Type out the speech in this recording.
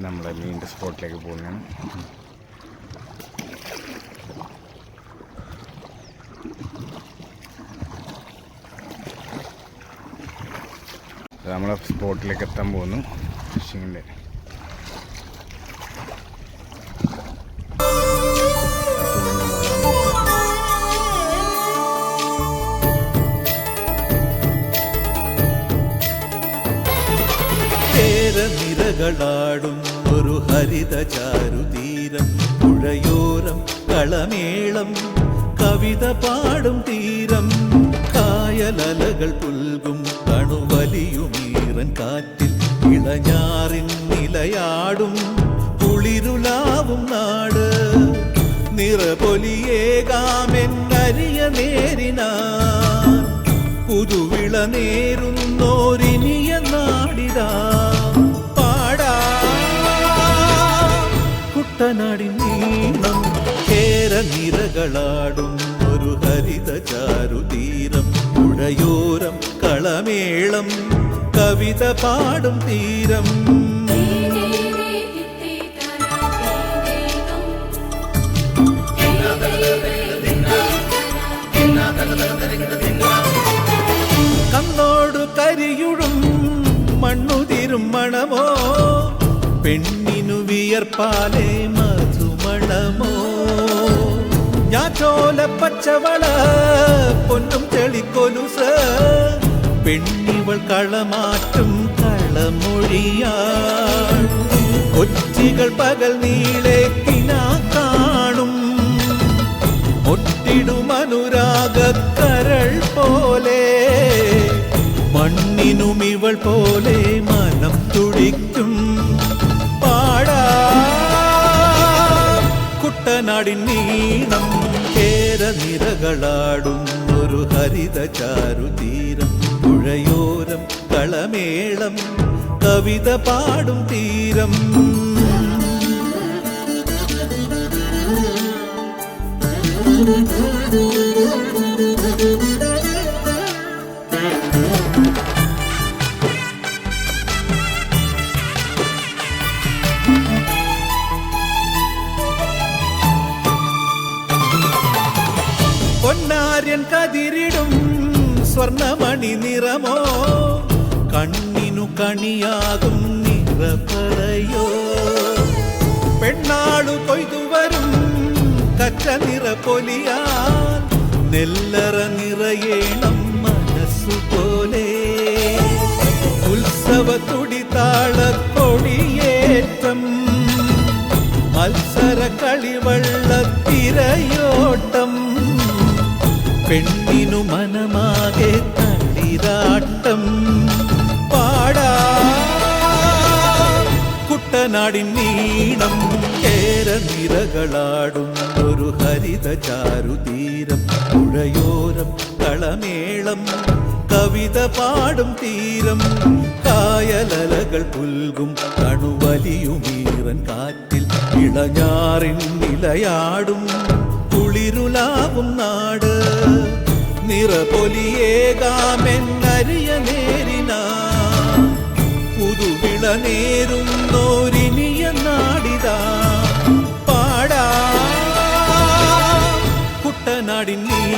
നമ്മളെ മീനിൻ്റെ സ്പോട്ടിലേക്ക് പോകുന്നതാണ്. നമ്മളെ സ്പോട്ടിലേക്ക് എത്താൻ പോകുന്നു. ഫിഷിങ്ങിൻ്റെ നിരകളാടും ഒരു ഹരിത ചാരുതീരം, പുഴയോരം കളമേളം കവിത പാടും തീരം, കായലലകൾ പുൽകും കണുവലിയുമീറൻ കാറ്റിൽ ഇളഞ്ഞാറിൻ നിലയാടും കുളിരുലാവും നാട്, നിറപൊലിയേകാമെന്നരിയ നേരിനാൻ പുതുവിള നേരുന്നോരിനിയ നാടിതാ പാടാ. കുട്ടനാടിൻ നീളം കേരനിരകളാടും ഒരു ഹരിത ചാരുതീരം, പുഴയോരം കളമേളം കവിത പാടും തീരം. കണ്ണോടു കരിയുഴും മണ്ണുതിരും മണമോ, പെണ്ണിനു വിയർപ്പാലേ മധുമണമോ, ഞാറ്റോല പച്ചവള പൊന്നും ചെളിക്കൊലുസ്, പെണ്ണിവൾ കളമാറ്റും കളമൊഴിയാൾ, കൊച്ചികൾ പകൽ നീളെ കിനാ കാണും, ഒട്ടിടും അനുരാഗക്കരൾ പോലെ, മണ്ണിനും ഇവൾ പോലെ മനം തുടിക്കും പാടാ. കുട്ടനാടിൻ നീളം കേരനിരകളാടും ഒരു ഹരിത ചാരുതീരം, പുഴയോരം കളമേളം കവിത പാടും തീരം. പൊന്നാര്യൻ കതിരിടും സ്വർണമണി നിറമോ, കണ്ണിനു കണിയാകും നിറപറയോ, പെണ്ണാളു കൊയ്തുവരും കറ്റ നിറപ്പൊലിയാൽ, നെല്ലറ നിറയേണം മനസ്സുപോലെ, ഉത്സവ തുടിതാളക്കൊടിയേറ്റം, മത്സര കളിവള്ളത്തിരയോട്ടം, പെണ്ണിനു മനമാകെ തളിരാട്ടം പാടാ. കുട്ടനാടിൻ നീളം കേരനിരകളാടും ഒരു ഹരിത ചാരുതീരം, പുഴയോരം കളമേളം കവിത പാടും തീരം, കായലലകൾ പുൽകും കണുവലിയുമീറൻ കാറ്റിൽ ഇളഞ്ഞാറിൻ നിലയാടും കുളിരുലാവും നാട്, നിറപൊലിയേകാമെന്നരിയ നേരിനാ പുതുവിള നേരുന്നോരിനിയ നാടിതാ പാടാ. കുട്ടനാടിൻ